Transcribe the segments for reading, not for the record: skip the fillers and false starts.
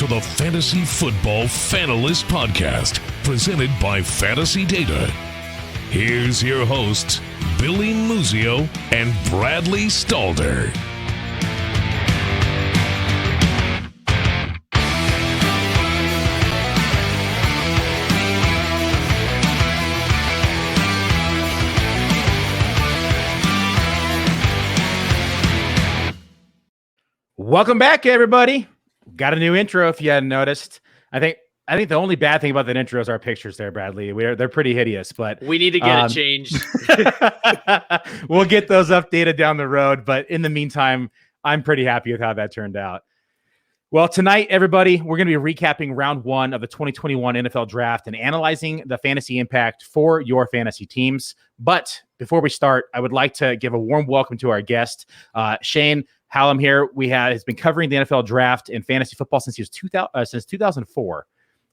the Fantasy Football Fanalist Podcast, presented by Fantasy Data. Here's your hosts, Billy Muzio and Bradley Stalder. Welcome back, everybody. Got a new intro if you hadn't noticed. I think the only bad thing about that intro is our pictures there, Bradley. They're pretty hideous, but we need to get it changed. We'll get those updated down the road, but in the meantime, I'm pretty happy with how that turned out. Well, tonight, everybody, we're going to be recapping round one of the 2021 NFL Draft and analyzing the fantasy impact for your fantasy teams. But before we start, I would like to give a warm welcome to our guest, Shane Hallam here. Has been covering the NFL Draft and fantasy football since 2004,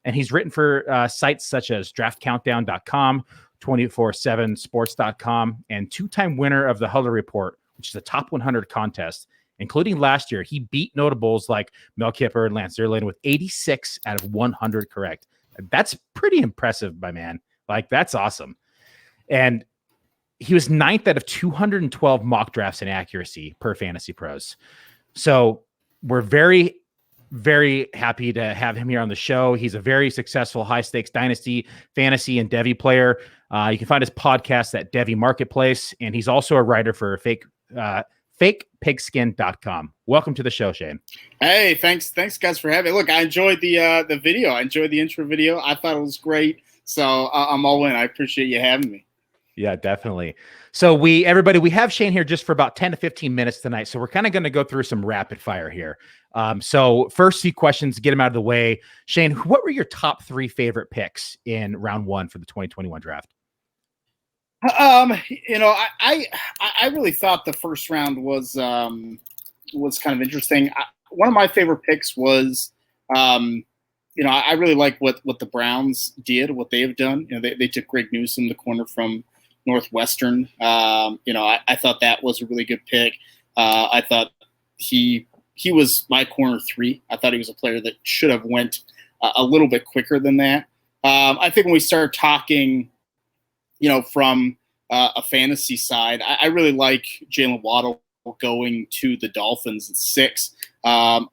and he's written for sites such as DraftCountdown.com, 247sports.com, and two-time winner of the Huddle Report, which is a top 100 contest. Including last year, he beat notables like Mel Kiper and Lance Zierlein with 86 out of 100 correct. That's pretty impressive, my man. Like, that's awesome. And he was 9th out of 212 mock drafts in accuracy per Fantasy Pros. So we're very, very happy to have him here on the show. He's a very successful high-stakes dynasty, fantasy, and Devy player. You can find his podcast at Devy Marketplace, and he's also a writer for fakepigskin.com. Welcome to the show, Shane. Hey, thanks guys for having me. Look, I enjoyed the video. I enjoyed the intro video. I thought it was great. So I'm all in. I appreciate you having me. Yeah, definitely. So we have Shane here just for about 10 to 15 minutes tonight. So we're kind of going to go through some rapid fire here. So first few questions, get them out of the way. Shane, what were your top 3 favorite picks in round one for the 2021 draft? I really thought the first round was kind of interesting. One of my favorite picks was, I really like what the Browns did, what they have done. They took Greg Newsome, the corner from Northwestern. I thought that was a really good pick. I thought he was my corner 3. I thought he was a player that should have went a little bit quicker than that. I think when we start talking, from a fantasy side, I really like Jalen Waddle going to the Dolphins at 6. I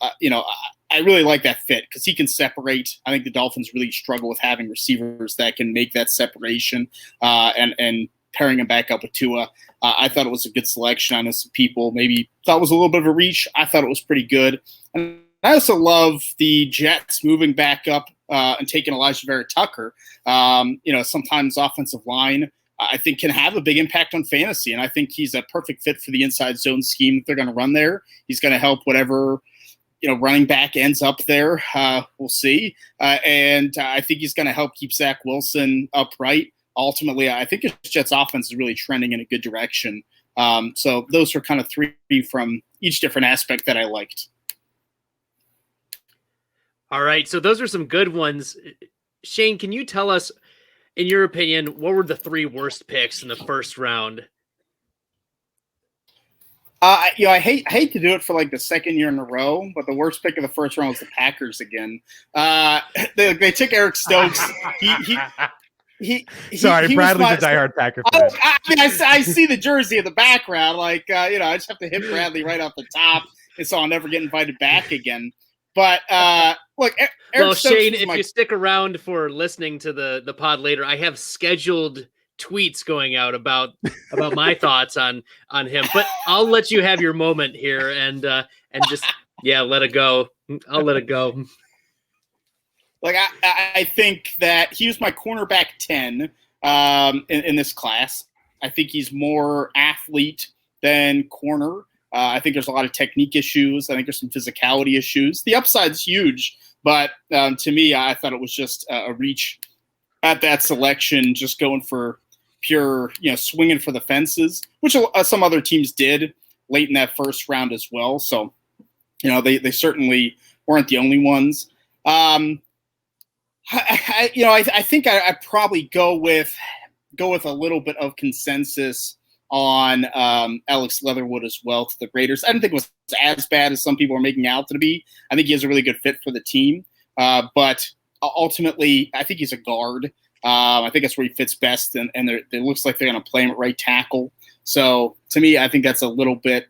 really like that fit because he can separate. I think the Dolphins really struggle with having receivers that can make that separation and pairing him back up with Tua. I thought it was a good selection. I know some people maybe thought it was a little bit of a reach. I thought it was pretty good. And I also love the Jets moving back up and taking Elijah Vera Tucker. Sometimes offensive line, I think, can have a big impact on fantasy. And I think he's a perfect fit for the inside zone scheme that they're going to run there. He's going to help whatever running back ends up there. We'll see. And I think he's going to help keep Zach Wilson upright. Ultimately, I think his Jets offense is really trending in a good direction. So those are kind of 3 from each different aspect that I liked. All right. So those are some good ones. Shane, can you tell us, in your opinion, what were the 3 worst picks in the first round? I hate to do it for like the second year in a row, but the worst pick of the first round was the Packers again. They took Eric Stokes. Sorry, Bradley's a diehard Packer fan. I see the jersey in the background. I just have to hit Bradley right off the top, and so I'll never get invited back again. But look, Eric Stokes, Shane, if you stick around for listening to the pod later, I have scheduled tweets going out about my thoughts on him. But I'll let you have your moment here and just let it go. I'll let it go. Like I think that he was my cornerback 10 in this class. I think he's more athlete than corner. I think there's a lot of technique issues. I think there's some physicality issues. The upside's huge, but to me, I thought it was just a reach at that selection, just going for pure, swinging for the fences, which some other teams did late in that first round as well. So, they certainly weren't the only ones. I think I probably go with a little bit of consensus on Alex Leatherwood as well to the Raiders. I didn't think it was as bad as some people are making out to be. I think he has a really good fit for the team. but ultimately, I think he's a guard. I think that's where he fits best, and it looks like they're going to play him at right tackle. So to me, I think that's a little bit,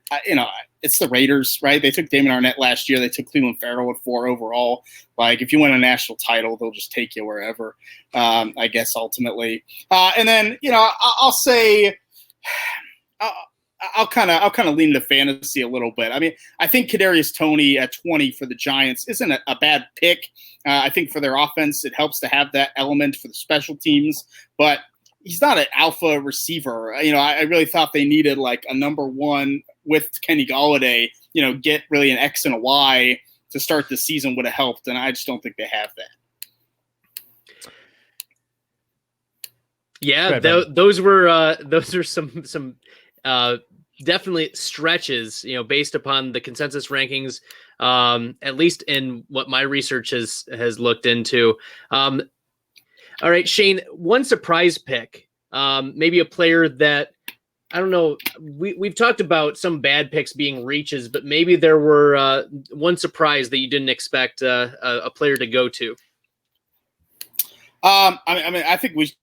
it's the Raiders, right? They took Damon Arnett last year. They took Cleveland Farrell at 4 overall. Like, if you win a national title, they'll just take you wherever, I guess, ultimately. And then, I'll say I'll kind of lean to fantasy a little bit. I mean, I think Kadarius Toney at 20 for the Giants isn't a bad pick. I think for their offense, it helps to have that element for the special teams, but he's not an alpha receiver. I really thought they needed like a number one with Kenny Golladay, get really an X and a Y to start the season would have helped. And I just don't think they have that. Yeah, those are some definitely stretches, based upon the consensus rankings, at least in what my research has looked into. All right, Shane, one surprise pick, maybe a player that, I don't know, we've talked about some bad picks being reaches, but maybe there were one surprise that you didn't expect a player to go to. I think we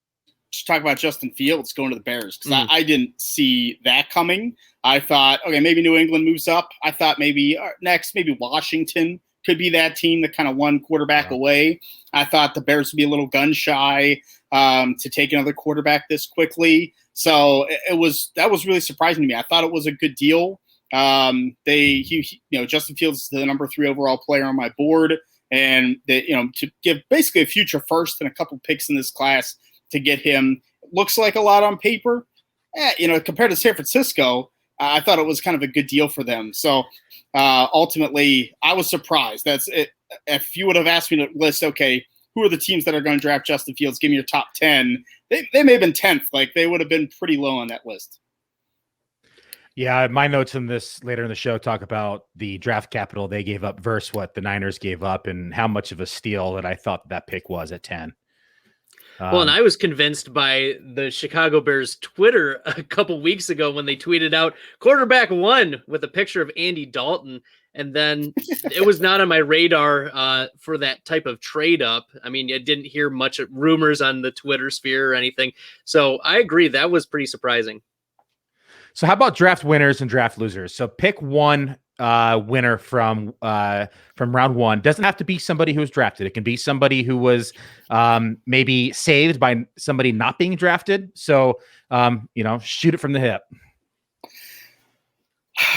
should talk about Justin Fields going to the Bears, because I didn't see that coming. I thought, okay, maybe New England moves up. I thought maybe next, maybe Washington could be that team that kind of one quarterback away. I thought the Bears would be a little gun shy to take another quarterback this quickly. So that was really surprising to me. I thought it was a good deal. Justin Fields is the number 3 overall player on my board, and to give basically a future first and a couple picks in this class to get him looks like a lot on paper. Compared to San Francisco, I thought it was kind of a good deal for them. So ultimately, I was surprised. That's it. If you would have asked me to list, okay, who are the teams that are going to draft Justin Fields? Give me your top 10. They may have been 10th. Like, they would have been pretty low on that list. Yeah, my notes in this later in the show talk about the draft capital they gave up versus what the Niners gave up, and how much of a steal that I thought that pick was at 10. Well, and I was convinced by the Chicago Bears Twitter a couple weeks ago when they tweeted out quarterback 1 with a picture of Andy Dalton. And then it was not on my radar for that type of trade up. I mean, I didn't hear much rumors on the Twitter sphere or anything. So I agree. That was pretty surprising. So how about draft winners and draft losers? So pick one winner from round 1. Doesn't have to be somebody who was drafted. It can be somebody who was maybe saved by somebody not being drafted. So, shoot it from the hip.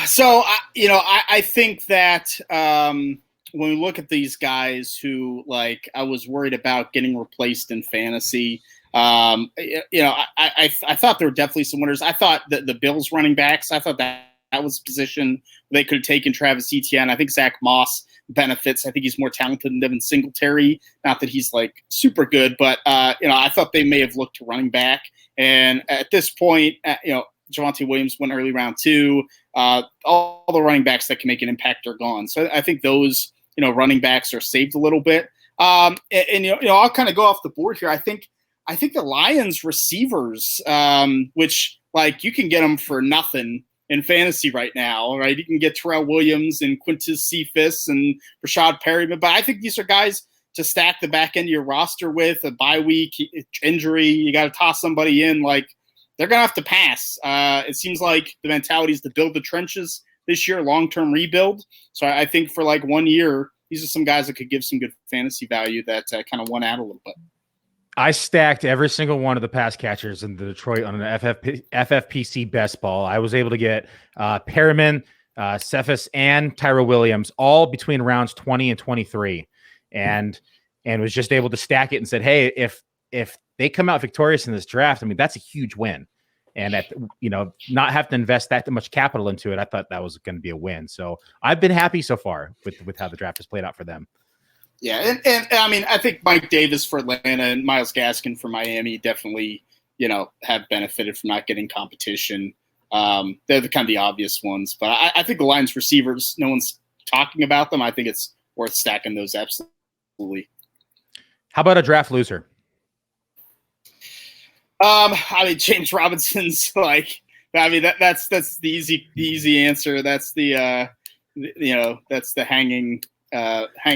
So, I think that when we look at these guys who, like, I was worried about getting replaced in fantasy, I thought there were definitely some winners. I thought that the Bills running backs, I thought that was a position they could have taken Travis Etienne. I think Zach Moss benefits. I think he's more talented than Devin Singletary. Not that he's like super good, but I thought they may have looked to running back. And at this point, Javonte Williams went early round 2. All the running backs that can make an impact are gone. So I think those running backs are saved a little bit. I'll kind of go off the board here. I think the Lions receivers, which, like, you can get them for nothing in fantasy right now, right? You can get Terrell Williams and Quintus Cephas and Rashad Perryman, but I think these are guys to stack the back end of your roster with. A bye week, injury, you got to toss somebody in. Like, they're going to have to pass. It seems like the mentality is to build the trenches this year, long-term rebuild. So I think for like 1 year, these are some guys that could give some good fantasy value that kind of won out a little bit. I stacked every single one of the pass catchers in the Detroit on an FFPC best ball. I was able to get Perriman, Cephas, and Tyrell Williams all between rounds 20 and 23, and was just able to stack it and said, hey, if they come out victorious in this draft, I mean, that's a huge win. And not have to invest that much capital into it, I thought that was going to be a win. So I've been happy so far with how the draft has played out for them. Yeah, and I mean, I think Mike Davis for Atlanta and Myles Gaskin for Miami definitely, have benefited from not getting competition. They're the kind of the obvious ones, but I think the Lions receivers, no one's talking about them. I think it's worth stacking those absolutely. How about a draft loser? I mean, James Robinson's that's the easy answer. That's the that's the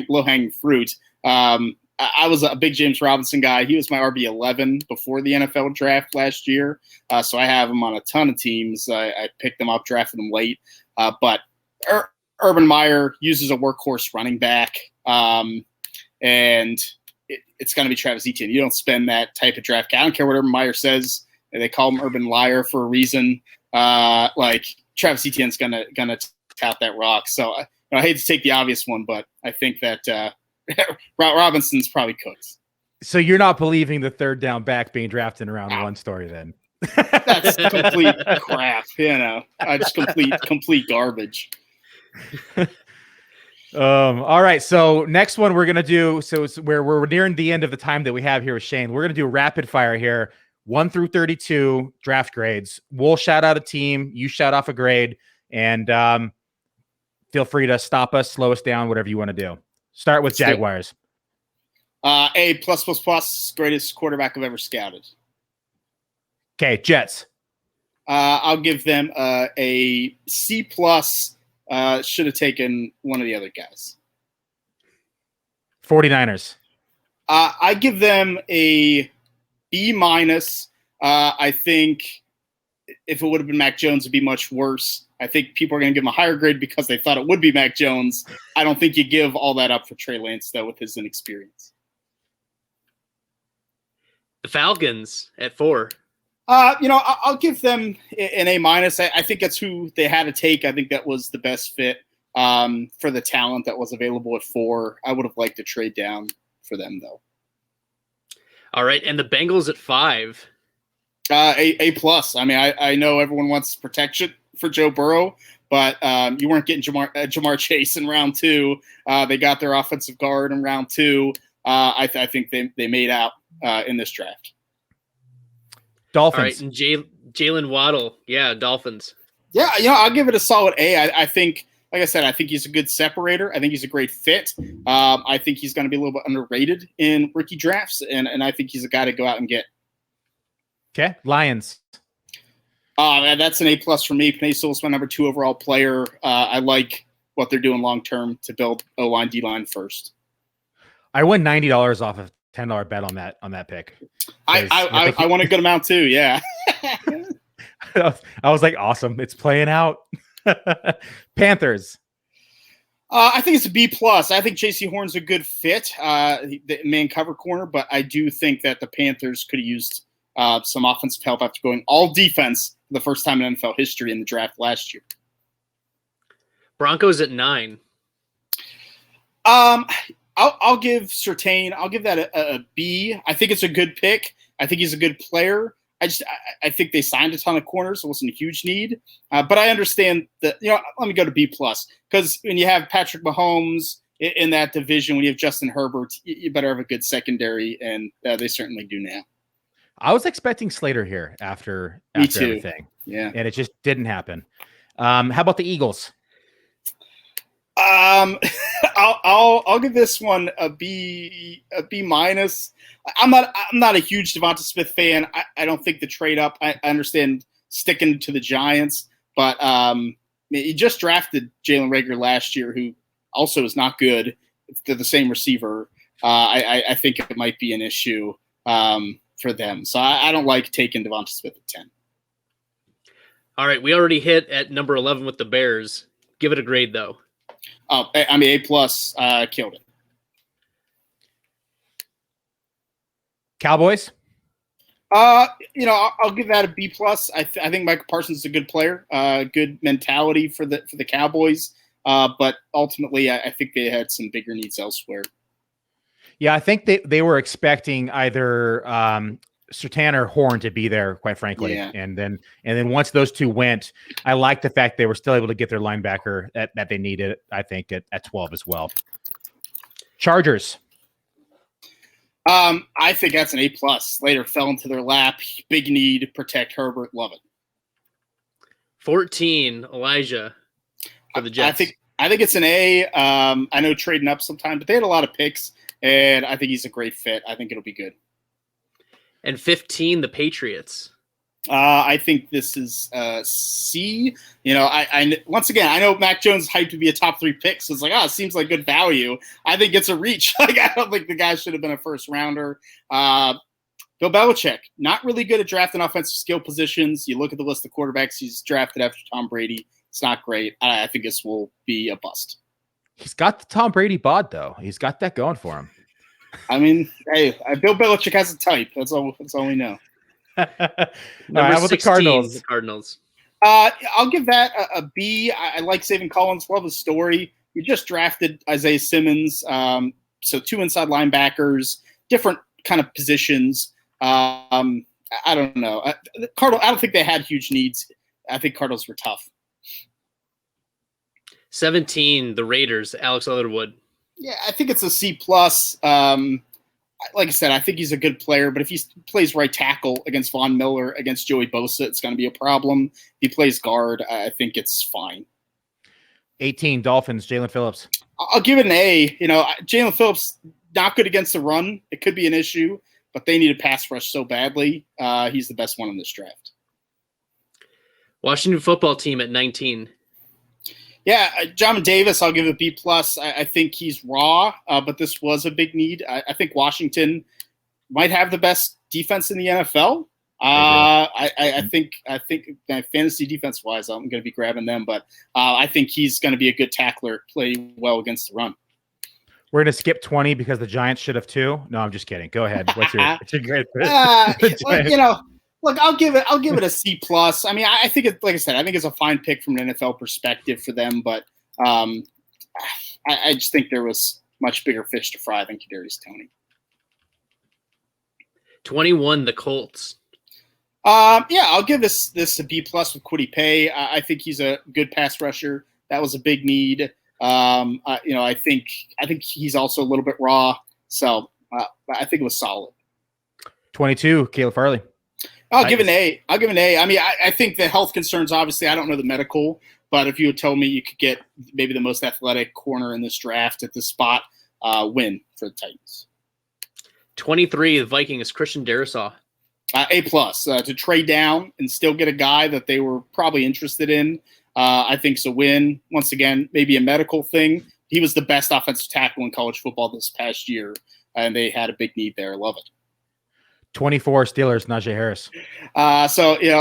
low hanging fruit. I was a big James Robinson guy. He was my RB11 before the NFL draft last year. So I have him on a ton of teams. I picked him up, drafted him late. But Urban Meyer uses a workhorse running back. And it's going to be Travis Etienne. You don't spend that type of draft. I don't care what Urban Meyer says. They call him Urban Liar for a reason. Like Travis Etienne's going to tout that rock. So I hate to take the obvious one, but I think that Robinson's probably cooked. So you're not believing the third down back being drafted in round one story then? That's complete crap. Just complete garbage. All right. So next one we're going to do. So it's where we're nearing the end of the time that we have here with Shane. We're going to do rapid fire here. 1 through 32 draft grades. We'll shout out a team. You shout off a grade, and feel free to stop us, slow us down, whatever you want to do. Start with Jaguars. A+++, greatest quarterback I've ever scouted. Okay, Jets. I'll give them a C+. Should have taken one of the other guys. 49ers. I give them a B-. I think if it would have been Mac Jones, it'd be much worse. I think people are going to give him a higher grade because they thought it would be Mac Jones. I don't think you give all that up for Trey Lance, though, with his inexperience. The Falcons at 4. I'll give them an A-. I think that's who they had to take. I think that was the best fit for the talent that was available at 4. I would have liked to trade down for them, though. All right, and the Bengals at 5. A+. I mean, I know everyone wants protection for Joe Burrow, but you weren't getting Jamar Chase in round 2. They got their offensive guard in round 2. I think they made out in this draft. All Dolphins. right, and Jalen Waddle. Yeah, Dolphins. Yeah, I'll give it a solid A. I think, like I said, I think he's a good separator. I think he's a great fit. I think he's going to be a little bit underrated in rookie drafts, and I think he's a guy to go out and get. Okay, Lions. That's an A+ for me. Penei Sewell's my number 2 overall player. I like what they're doing long term to build O-line, D-line first. I won $90 off a $10 bet on that pick. I won a good amount too. Yeah. I was like, awesome. It's playing out. Panthers. I think it's a B+. I think J.C. Horn's a good fit, the man cover corner, but I do think that the Panthers could have used some offensive help after going all defense for the first time in NFL history in the draft last year. Broncos at 9. I'll give Surtain. I'll give that a B. I think it's a good pick. I think he's a good player. I think they signed a ton of corners. It wasn't a huge need, but I understand that. Let me go to B+, because when you have Patrick Mahomes in that division, when you have Justin Herbert, you better have a good secondary, and they certainly do now. I was expecting Slater here after everything. Yeah, and it just didn't happen. How about the Eagles? I'll give this one a B-. I'm not a huge Devonta Smith fan. I don't think the trade up. I understand sticking to the Giants, but you just drafted Jalen Reagor last year, who also is not good. They're the same receiver. I think it might be an issue for them. So I don't like taking Devonta Smith at 10. All right, we already hit at number 11 with the Bears. Give it a grade though. Oh, I mean, A+, killed it. Cowboys? I'll give that a B+. I think Michael Parsons is a good player, good mentality for the Cowboys, but ultimately I think they had some bigger needs elsewhere. Yeah, I think they were expecting either Surtain or Horn to be there, quite frankly. Yeah. And then once those two went, I like the fact they were still able to get their linebacker that they needed, I think, at 12 as well. Chargers. I think that's an A+. Slater fell into their lap. Big need, protect Herbert. Love it. 14, Elijah for the Jets. I think it's an A. I know trading up sometime, but they had a lot of picks, and I think he's a great fit. I think it'll be good. And 15, the Patriots. I think this is C. You know, I once again, I know Mac Jones is hyped to be a top 3 pick, so it's like, it seems like good value. I think it's a reach. Like, I don't think the guy should have been a first rounder. Bill Belichick, not really good at drafting offensive skill positions. You look at the list of quarterbacks he's drafted after Tom Brady. It's not great. I think this will be a bust. He's got the Tom Brady bod, though. He's got that going for him. I mean, hey, Bill Belichick has a type. That's all we know. Number how about 16, the Cardinals? The Cardinals. I'll give that a B. I like Zaven Collins. Love his story. You just drafted Isaiah Simmons. So 2 inside linebackers, different kind of positions. I don't know. I don't think they had huge needs. I think Cardinals were tough. 17, the Raiders, Alex Leatherwood. Yeah, I think it's a C plus. Like I said, I think he's a good player, but if he plays right tackle against Von Miller, against Joey Bosa, it's going to be a problem. If he plays guard, I think it's fine. 18, Dolphins, Jalen Phillips. I'll give it an A. You know, Jalen Phillips, not good against the run. It could be an issue, but they need a pass rush so badly. He's the best one in this draft. Washington football team at 19. Yeah, John Davis, I'll give it a B plus. I think he's raw, but this was a big need. I think Washington might have the best defense in the NFL. I think fantasy defense wise, I'm going to be grabbing them, but I think he's going to be a good tackler, play well against the run. We're going to skip 20 because the Giants should have 2. No, I'm just kidding. Go ahead. What's your grade? Look, I'll give it a C plus. I mean, I think it, like I said, I think it's a fine pick from an NFL perspective for them, but I just think there was much bigger fish to fry than Kadarius Toney. 21, the Colts. I'll give this a B plus with Kwity Paye. I think he's a good pass rusher. That was a big need. I think he's also a little bit raw. So I think it was solid. 22, Caleb Farley. I'll give an A. I mean, I think the health concerns, obviously, I don't know the medical, but if you had told me you could get maybe the most athletic corner in this draft at this spot, win for the Titans. 23, the Vikings, Christian Darrisaw. A plus. To trade down and still get a guy that they were probably interested in, I think is a win. Once again, maybe a medical thing. He was the best offensive tackle in college football this past year, and they had a big need there. Love it. 24, Steelers, Najee Harris.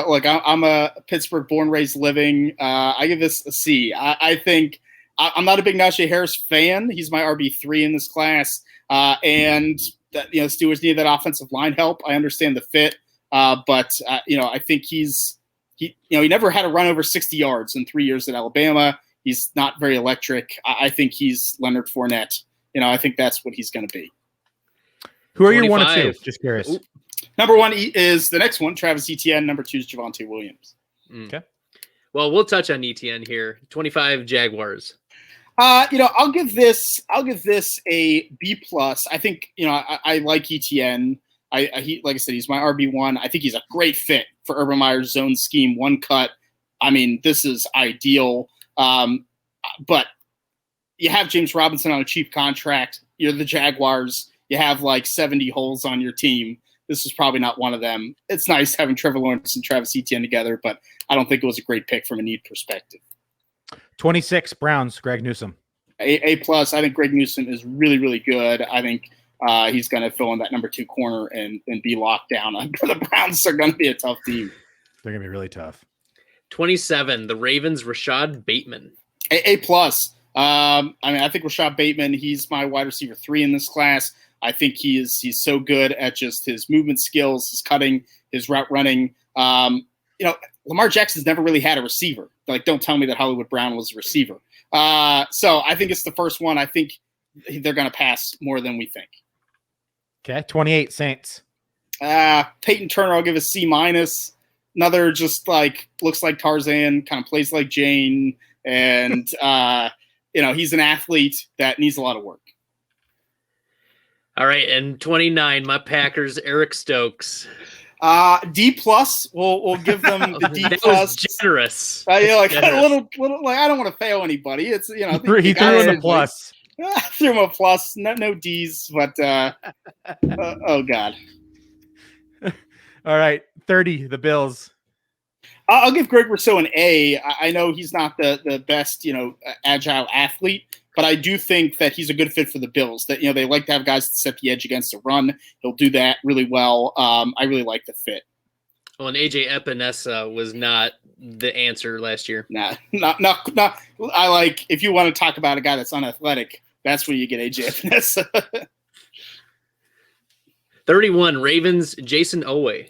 Look, I'm a Pittsburgh born, raised, living. I give this a C. I think I'm not a big Najee Harris fan. He's my RB3 in this class. And Steelers need that offensive line help. I understand the fit. But I think he never had a run over 60 yards in 3 years at Alabama. He's not very electric. I think he's Leonard Fournette. I think that's what he's going to be. Who are your 1 and 2? Just curious. Ooh. Number 1 is the next one, Travis Etienne. Number 2 is Javonte Williams. Okay. Well, we'll touch on Etienne here. 25, Jaguars. I'll give this a B plus. I think I like Etienne. He, like I said, he's my RB1. I think he's a great fit for Urban Meyer's zone scheme. One cut. I mean, this is ideal. But you have James Robinson on a cheap contract. You're the Jaguars. You have like 70 holes on your team. This is probably not one of them. It's nice having Trevor Lawrence and Travis Etienne together, but I don't think it was a great pick from a need perspective. 26, Browns, Greg Newsome. A plus. I think Greg Newsome is really, really good. I think he's going to fill in that number 2 corner and be locked down. The Browns are going to be a tough team. They're going to be really tough. 27, the Ravens, Rashad Bateman. A plus. I think Rashad Bateman, he's my wide receiver 3 in this class. I think he's so good at just his movement skills, his cutting, his route running. Lamar Jackson's never really had a receiver. Like, don't tell me that Hollywood Brown was a receiver. So I think it's the first one. I think they're going to pass more than we think. Okay, 28, Saints. Peyton Turner, I'll give a C minus. Another just like looks like Tarzan, kind of plays like Jane, and he's an athlete that needs a lot of work. All right, and 29, my Packers, Eric Stokes. D plus. We'll give them the D that plus. Was generous. Generous. A little like I don't want to fail anybody. It's he threw in a plus. Threw him a plus. No D's, but oh god. All right, 30, the Bills, I'll give Greg Rousseau an A. I know he's not the best, agile athlete, but I do think that he's a good fit for the Bills. That they like to have guys that set the edge against the run. He'll do that really well. I really like the fit. Well, and AJ Epinesa was not the answer last year. Not. I like, if you want to talk about a guy that's unathletic, that's where you get AJ Epinesa. 31 Ravens, Jason Owe.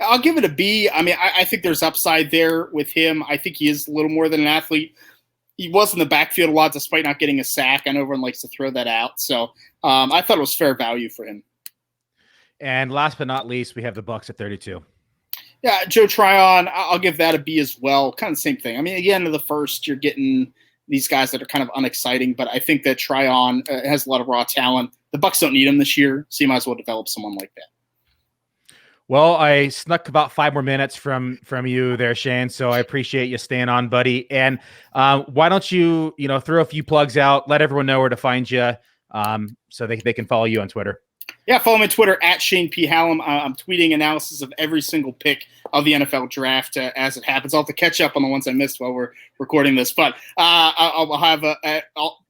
I'll give it a B. I mean, I think there's upside there with him. I think he is a little more than an athlete. He was in the backfield a lot despite not getting a sack. I know everyone likes to throw that out. So I thought it was fair value for him. And last but not least, we have the Bucs at 32. Yeah, Joe Tryon, I'll give that a B as well. Kind of the same thing. I mean, at the end of the first, you're getting these guys that are kind of unexciting, but I think that Tryon has a lot of raw talent. The Bucs don't need him this year, so you might as well develop someone like that. Well, I snuck about 5 more minutes from you there, Shane. So I appreciate you staying on, buddy. And why don't you throw a few plugs out, let everyone know where to find you, so they can follow you on Twitter. Yeah, follow me on Twitter at Shane P. Hallam. I'm tweeting analysis of every single pick of the NFL draft as it happens. I'll have to catch up on the ones I missed while we're recording this, but I'll have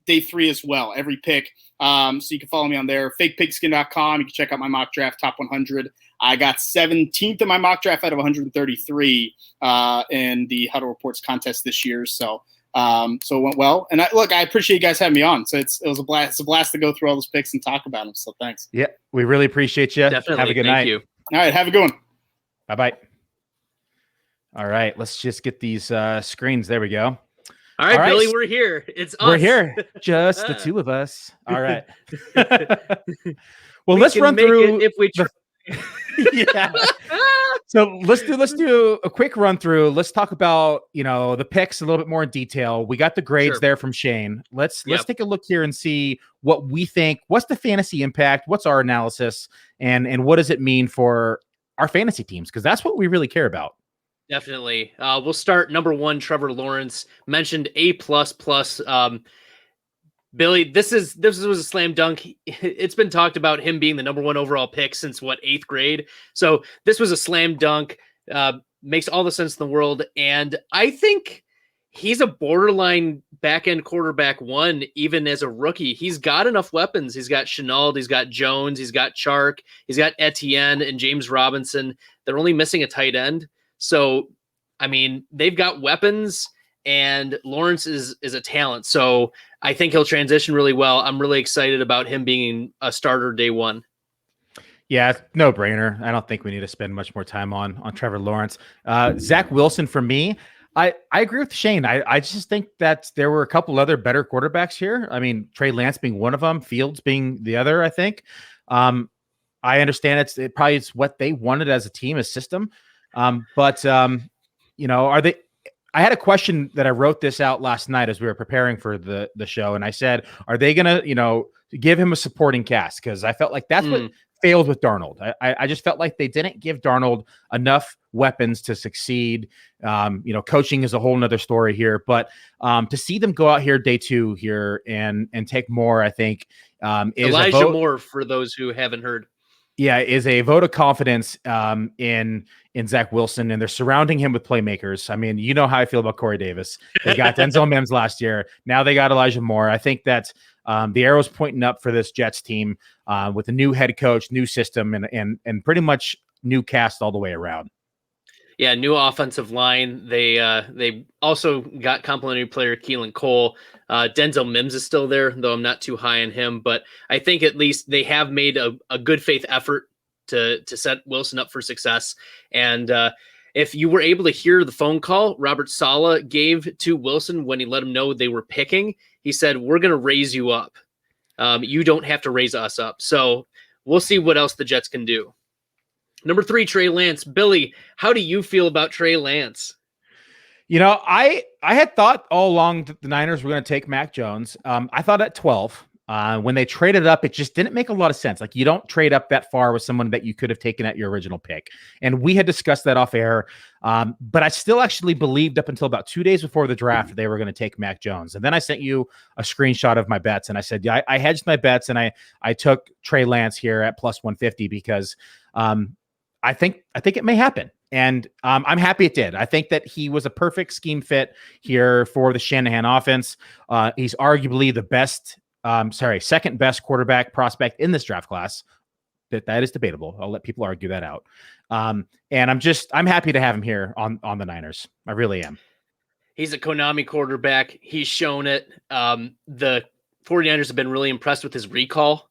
day 3 as well, every pick. So you can follow me on there, fakepigskin.com. You can check out my mock draft, top 100. I got 17th in my mock draft out of 133 in the Huddle Reports contest this year. So it went well. And I appreciate you guys having me on. So it was a blast. It's a blast to go through all those picks and talk about them. So thanks. Yeah, we really appreciate you. Definitely. Have a good night. You. All right, have a good one. Bye-bye. All right, let's just get these screens. There we go. All right, Billy, we're here. It's us. We're here. Just the two of us. All right. Well, let's run through if we try. Yeah. So let's do a quick run through. Let's talk about, the picks a little bit more in detail. We got the grades there from Shane. Let's take a look here and see what we think. What's the fantasy impact? What's our analysis? And what does it mean for our fantasy teams? Because that's what we really care about. Definitely. We'll start number 1, Trevor Lawrence, mentioned A++. Billy, this was a slam dunk. It's been talked about him being the number 1 overall pick since 8th grade. So this was a slam dunk. Makes all the sense in the world. And I think he's a borderline back-end quarterback 1, even as a rookie. He's got enough weapons. He's got Shenault, he's got Jones, he's got Chark, he's got Etienne and James Robinson. They're only missing a tight end. So, I mean, they've got weapons, and Lawrence is a talent. So I think he'll transition really well. I'm really excited about him being a starter day 1. Yeah, no brainer. I don't think we need to spend much more time on Trevor Lawrence. Zach Wilson, for me, I agree with Shane. I just think that there were a couple other better quarterbacks here. I mean, Trey Lance being one of them, Fields being the other, I think. I understand it probably is what they wanted as a team, as system. But are they? I had a question that I wrote this out last night as we were preparing for the show, and I said, are they going to, give him a supporting cast? Because I felt like that's what failed with Darnold. I just felt like they didn't give Darnold enough weapons to succeed. Coaching is a whole nother story here, but to see them go out here day 2 here and take more, I think is Elijah Moore, for those who haven't heard. Yeah, is a vote of confidence in Zach Wilson, and they're surrounding him with playmakers. I mean, you know how I feel about Corey Davis. They got Denzel Mims last year. Now they got Elijah Moore. I think that the arrow's pointing up for this Jets team with a new head coach, new system, and pretty much new cast all the way around. Yeah, new offensive line. They also got complimentary player Keelan Cole. Denzel Mims is still there, though I'm not too high on him. But I think at least they have made a good faith effort to set Wilson up for success. And if you were able to hear the phone call Robert Saleh gave to Wilson when he let him know they were picking, he said, "We're going to raise you up. You don't have to raise us up." So we'll see what else the Jets can do. Number 3, Trey Lance. Billy, how do you feel about Trey Lance? I had thought all along that the Niners were going to take Mac Jones. I thought at 12. When they traded up, it just didn't make a lot of sense. Like, you don't trade up that far with someone that you could have taken at your original pick. And we had discussed that off air. But I still actually believed up until about 2 days before the draft they were going to take Mac Jones. And then I sent you a screenshot of my bets. And I said, yeah, I hedged my bets, and I took Trey Lance here at plus 150 because I think it may happen. And I'm happy it did. I think that he was a perfect scheme fit here for the Shanahan offense. He's arguably the second best quarterback prospect in this draft class. That is debatable. I'll let people argue that out. And I'm happy to have him here on the Niners. I really am. He's a Konami quarterback. He's shown it. The 49ers have been really impressed with his recall.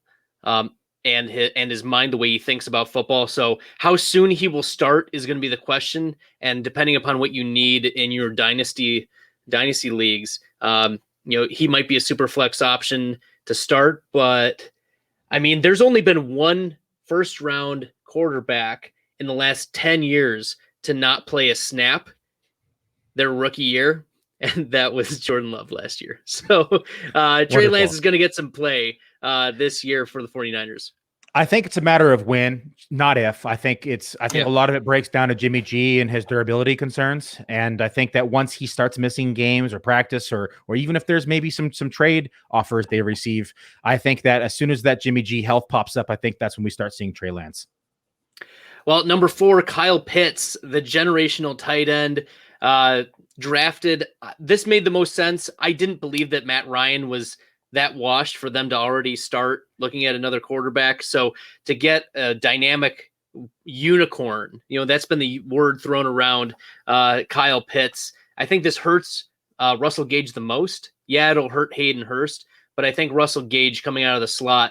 And his mind, the way he thinks about football. So how soon he will start is going to be the question. And depending upon what you need in your dynasty leagues, he might be a super flex option to start. But I mean, there's only been one first round quarterback in the last 10 years to not play a snap their rookie year. And that was Jordan Love last year. So Trey Lance is going to get some play this year for the 49ers. I think it's a matter of when, not if. I think a lot of it breaks down to Jimmy G and his durability concerns. And I think that once he starts missing games or practice, or even if there's maybe some trade offers they receive, I think that as soon as that Jimmy G health pops up, I think that's when we start seeing Trey Lance. Well, number 4, Kyle Pitts, the generational tight end. Drafted. This made the most sense. I didn't believe that Matt Ryan was that washed for them to already start looking at another quarterback. So to get a dynamic unicorn, that's been the word thrown around, Kyle Pitts. I think this hurts Russell Gage the most. Yeah, it'll hurt Hayden Hurst, but I think Russell Gage coming out of the slot,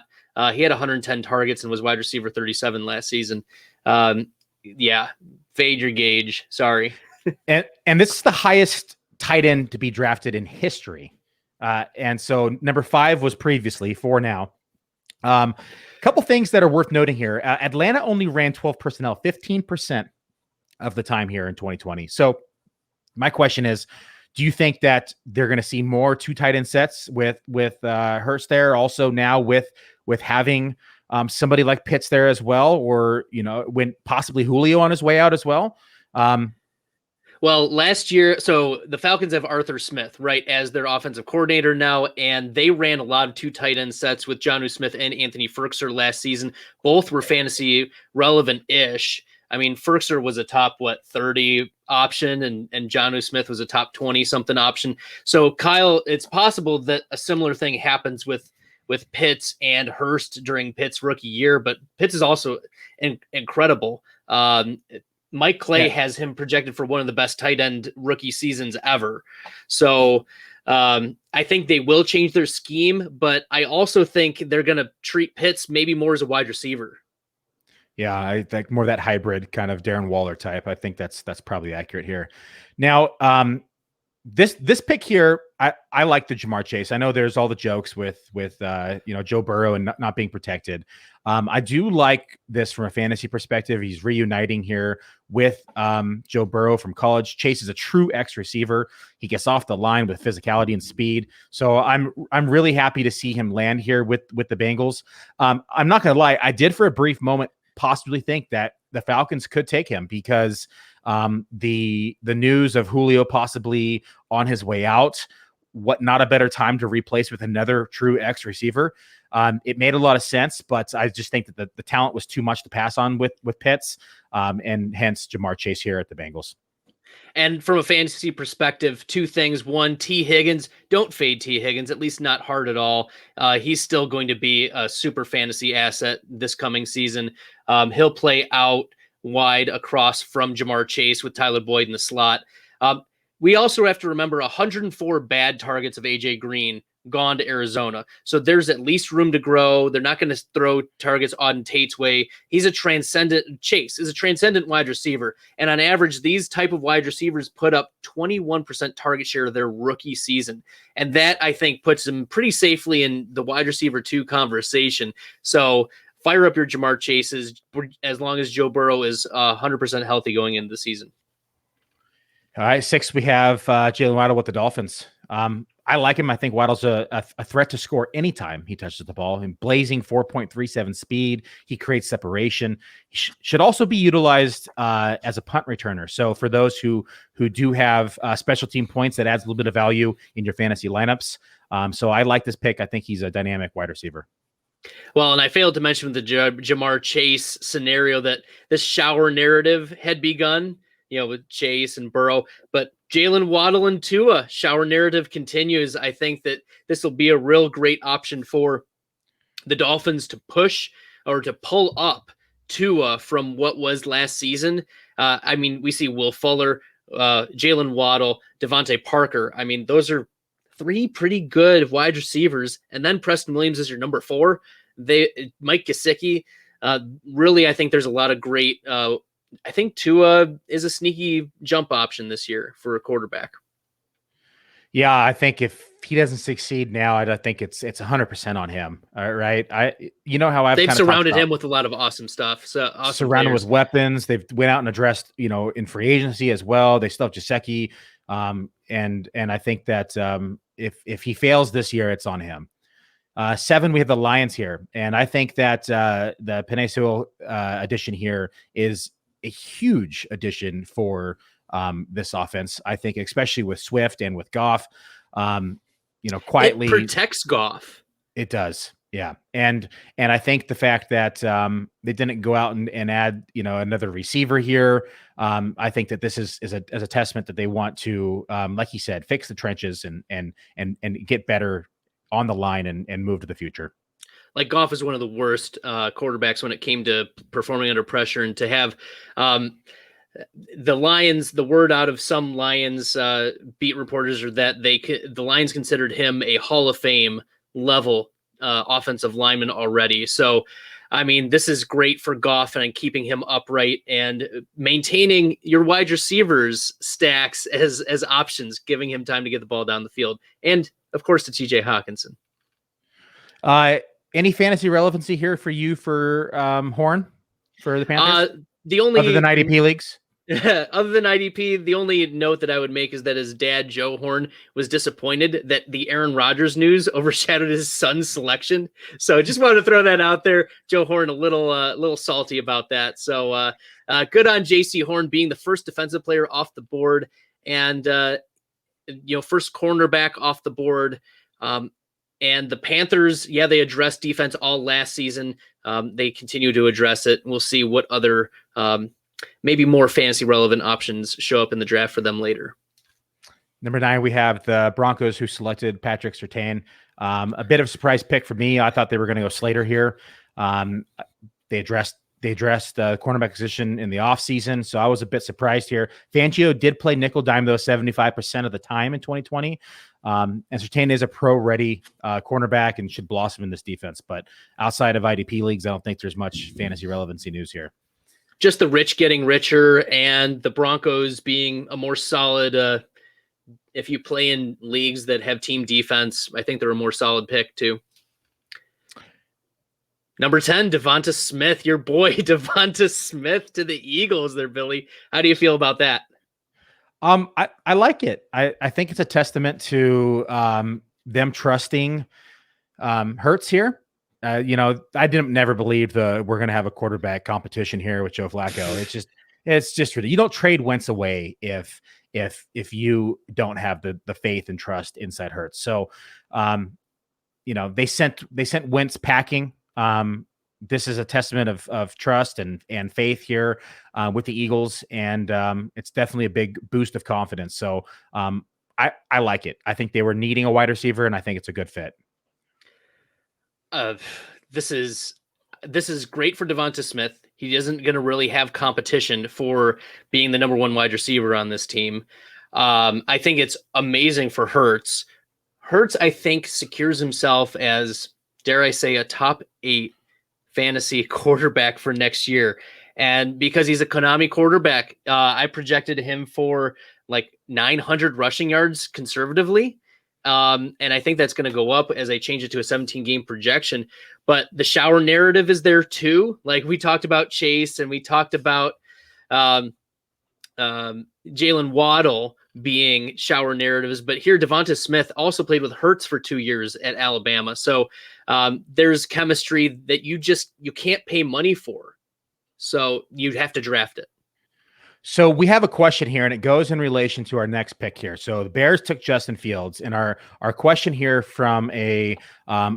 he had 110 targets and was wide receiver 37 last season. Fade your Gage. Sorry. And this is the highest tight end to be drafted in history. And so number 5 was previously, 4 now. A couple things that are worth noting here. Atlanta only ran 12 personnel 15% of the time here in 2020. So my question is, do you think that they're going to see more 2 tight end sets with Hurst there? Also now with having somebody like Pitts there as well, or when possibly Julio on his way out as well. Well, last year, so the Falcons have Arthur Smith, right, as their offensive coordinator now, and they ran a lot of 2 tight end sets with Jonnu Smith and Anthony Firkser last season. Both were fantasy relevant-ish. I mean, Firkser was a top, 30 option, and Jonnu Smith was a top 20-something option. So, Kyle, it's possible that a similar thing happens with Pitts and Hurst during Pitts' rookie year, but Pitts is also incredible. Mike Clay has him projected for one of the best tight end rookie seasons ever. So I think they will change their scheme, but I also think they're going to treat Pitts maybe more as a wide receiver. Yeah, I think more that hybrid kind of Darren Waller type. I think that's probably accurate here. Now, this pick here, I like the Ja'Marr Chase. I know there's all the jokes with Joe Burrow and not being protected. I do like this from a fantasy perspective. He's reuniting here with Joe Burrow from college. Chase is a true X receiver. He gets off the line with physicality and speed. So I'm really happy to see him land here with the Bengals. I'm not going to lie. I did for a brief moment possibly think that the Falcons could take him because the news of Julio possibly on his way out, not a better time to replace with another true X receiver. It made a lot of sense, but I just think that the talent was too much to pass on with Pitts, and hence Ja'Marr Chase here at the Bengals. And from a fantasy perspective, 2 things. 1, T. Higgins. Don't fade T. Higgins, at least not hard at all. He's still going to be a super fantasy asset this coming season. He'll play out wide across from Ja'Marr Chase with Tyler Boyd in the slot. We also have to remember 104 bad targets of AJ Green gone to Arizona. So there's at least room to grow. They're not going to throw targets Auden Tate's way. Chase is a transcendent wide receiver. And on average, these type of wide receivers put up 21% target share of their rookie season. And that, I think, puts them pretty safely in the wide receiver 2 conversation. So fire up your Ja'Marr Chases as long as Joe Burrow is 100% healthy going into the season. All right, 6, we have Jalen Waddle with the Dolphins. I like him. I think Waddle's a threat to score anytime he touches the ball. And blazing 4.37 speed, he creates separation. He should also be utilized as a punt returner. So for those who do have special team points, that adds a little bit of value in your fantasy lineups. So I like this pick. I think he's a dynamic wide receiver. Well, and I failed to mention with the Ja'Marr Chase scenario that this shower narrative had begun, with Chase and Burrow, but Jalen Waddle and Tua shower narrative continues. I think that this will be a real great option for the Dolphins to push or to pull up Tua from what was last season. We see Will Fuller, Jalen Waddle, Devontae Parker. Those are three pretty good wide receivers. And then Preston Williams is your number 4. Mike Gesicki. Really, I think there's a lot of great. I think Tua is a sneaky jump option this year for a quarterback. Yeah, I think if he doesn't succeed now, I think it's 100% on him. All right, they've surrounded him with a lot of awesome stuff. So awesome surrounded players. with weapons. They've went out and addressed, in free agency as well. They still have Gesicki, and I think that if he fails this year, it's on him. 7, we have the Lions here, and I think that the Penei Sewell addition here is a huge addition for this offense. I think, especially with Swift and with Goff, quietly it protects Goff. It does, yeah. And I think the fact that they didn't go out and add another receiver here, I think that this is a testament that they want to, like you said, fix the trenches and get better on the line and move to the future. Like Goff is one of the worst quarterbacks when it came to performing under pressure, and to have the Lions, the word out of some Lions beat reporters are that the Lions considered him a Hall of Fame level offensive lineman already. So, this is great for Goff and keeping him upright and maintaining your wide receivers stacks as options, giving him time to get the ball down the field. And of course, to TJ Hawkinson. Any fantasy relevancy here for you for Horn for the Panthers? The only other than IDP leagues. Other than IDP, the only note that I would make is that his dad, Joe Horn, was disappointed that the Aaron Rodgers news overshadowed his son's selection. So just wanted to throw that out there. Joe Horn, a little salty about that. So good on JC Horn being the first defensive player off the board and first cornerback off the board. And the Panthers, they addressed defense all last season. They continue to address it. We'll see what other maybe more fantasy relevant options show up in the draft for them later. Number 9, we have the Broncos, who selected Patrick Surtain. A bit of a surprise pick for me. I thought they were going to go Slater here. They addressed the cornerback position in the offseason, so I was a bit surprised here. Fangio did play nickel dime, though, 75% of the time in 2020. And Surtain is a pro-ready cornerback and should blossom in this defense. But outside of IDP leagues, I don't think there's much fantasy relevancy news here. Just the rich getting richer and the Broncos being a more solid, if you play in leagues that have team defense, I think they're a more solid pick too. Number 10, Devonta Smith, your boy Devonta Smith to the Eagles there, Billy. How do you feel about that? I like it. I think it's a testament to them trusting Hurts here. I never believed we're going to have a quarterback competition here with Joe Flacco. It's just ridiculous. You don't trade Wentz away if you don't have the faith and trust inside Hurts. So, they sent Wentz packing. This is a testament of trust and faith here with the Eagles, and it's definitely a big boost of confidence. So I like it. I think they were needing a wide receiver, and I think it's a good fit. This is great for Devonta Smith. He isn't going to really have competition for being the number 1 wide receiver on this team. I think it's amazing for Hurts. Hurts, I think, secures himself as, dare I say, a top 8 fantasy quarterback for next year. And because he's a Konami quarterback, I projected him for like 900 rushing yards conservatively. And I think that's going to go up as I change it to a 17-game projection. But the shower narrative is there too. Like we talked about Chase and we talked about Jalen Waddle being shower narratives. But here, Devonta Smith also played with Hurts for 2 years at Alabama. So there's chemistry that you can't pay money for. So you'd have to draft it. So we have a question here, and it goes in relation to our next pick here. So the Bears took Justin Fields, and our question here from a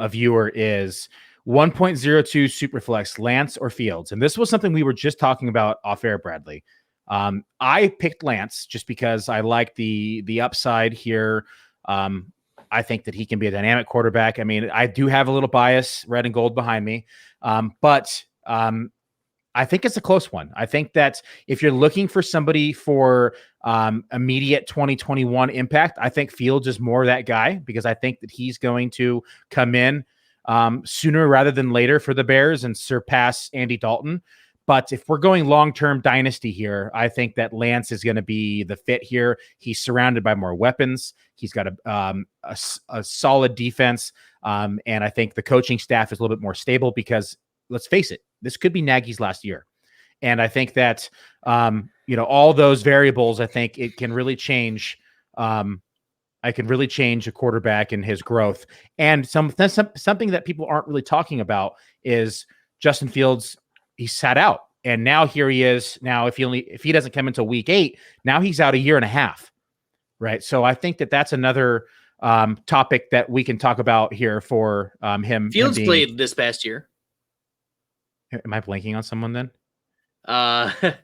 viewer is, 1.02 Superflex, Lance or Fields. And this was something we were just talking about off air, Bradley. I picked Lance just because I like the upside here. I think that he can be a dynamic quarterback. I mean, I do have a little bias, red and gold behind me. But I think it's a close one. I think that if you're looking for somebody for immediate 2021 impact, I think Fields is more that guy, because I think that he's going to come in sooner rather than later for the Bears and surpass Andy Dalton. But if we're going long-term dynasty here, I think that Lance is going to be the fit here. He's surrounded by more weapons. He's got a solid defense. And I think the coaching staff is a little bit more stable because, let's face it, this could be Nagy's last year. And I think that, all those variables, I think it can really change. I can really change a quarterback and his growth. And something that people aren't really talking about is Justin Fields. He sat out, and now here he is. Now, if he doesn't come until week 8, now he's out a year and a half, right? So I think that that's another topic that we can talk about here for him. Fields played this past year. Am I blanking on someone then? I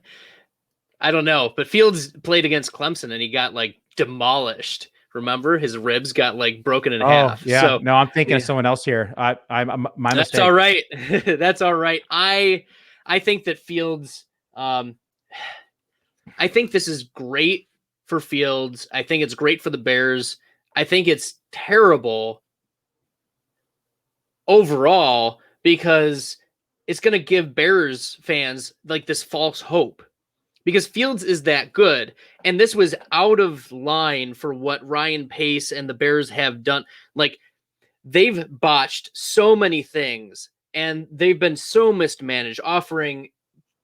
don't know, but Fields played against Clemson and he got like demolished. Remember, his ribs got like broken in half. Yeah. So, no, I'm thinking of someone else here. I'm my That's mistake. all right. That's all right. I think that Fields. I think this is great for Fields. I think it's great for the Bears. I think it's terrible overall because it's going to give Bears fans like this false hope, because Fields is that good. And this was out of line for what Ryan Pace and the Bears have done. Like, they've botched so many things and they've been so mismanaged, offering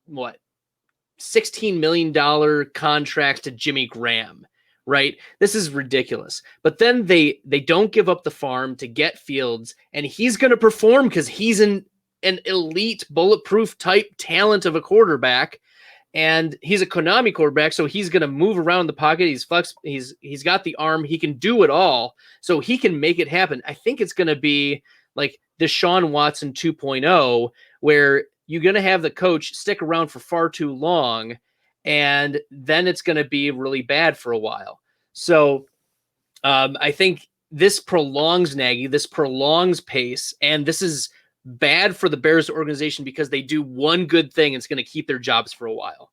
$16 million contracts to Jimmy Graham, right? This is ridiculous. But then they don't give up the farm to get Fields, and he's going to perform because he's an elite bulletproof type talent of a quarterback. And he's a Konami quarterback, so he's going to move around the pocket. He's flex. He's got the arm. He can do it all, so he can make it happen. I think it's going to be like Deshaun Watson 2.0, where you're going to have the coach stick around for far too long, and then it's going to be really bad for a while. So I think this prolongs Nagy. This prolongs Pace, and this is bad for the Bears organization because they do one good thing and it's going to keep their jobs for a while.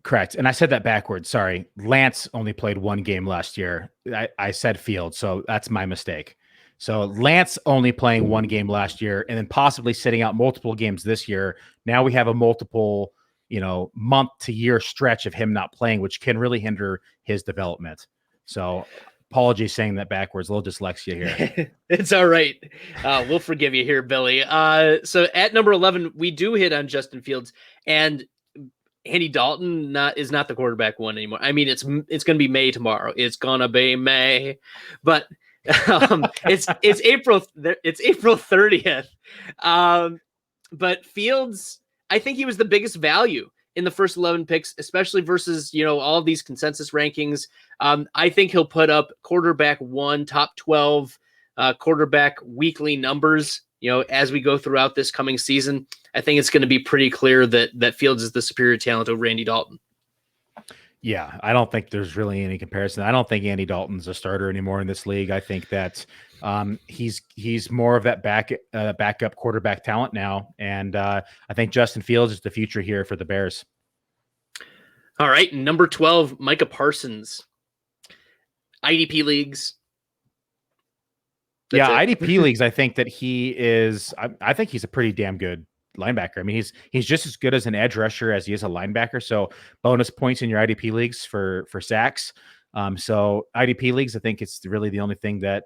Correct. And I said that backwards. Sorry. Lance only played one game last year. I said Field, so that's my mistake. So Lance only playing one game last year and then possibly sitting out multiple games this year. Now we have a multiple, month to year stretch of him not playing, which can really hinder his development. So apologies saying that backwards, a little dyslexia here. It's all right. We'll forgive you here, Billy. So at number 11, we do hit on Justin Fields, and Andy Dalton is not the quarterback one anymore. I mean, it's going to be May tomorrow. It's gonna be May, but it's April 30th. But Fields, I think he was the biggest value in the first 11 picks, especially versus, all of these consensus rankings. I think he'll put up quarterback 1, top 12 quarterback weekly numbers, as we go throughout this coming season. I think it's going to be pretty clear that Fields is the superior talent over Andy Dalton. Yeah, I don't think there's really any comparison. I don't think Andy Dalton's a starter anymore in this league. I think that he's more of that backup quarterback talent now, and I think Justin Fields is the future here for the Bears. All right, number 12, Micah Parsons, IDP leagues. IDP leagues. I think that he is. I think he's a pretty damn good linebacker. I mean, he's just as good as an edge rusher as he is a linebacker. So bonus points in your IDP leagues for sacks. So IDP leagues, I think it's really the only thing that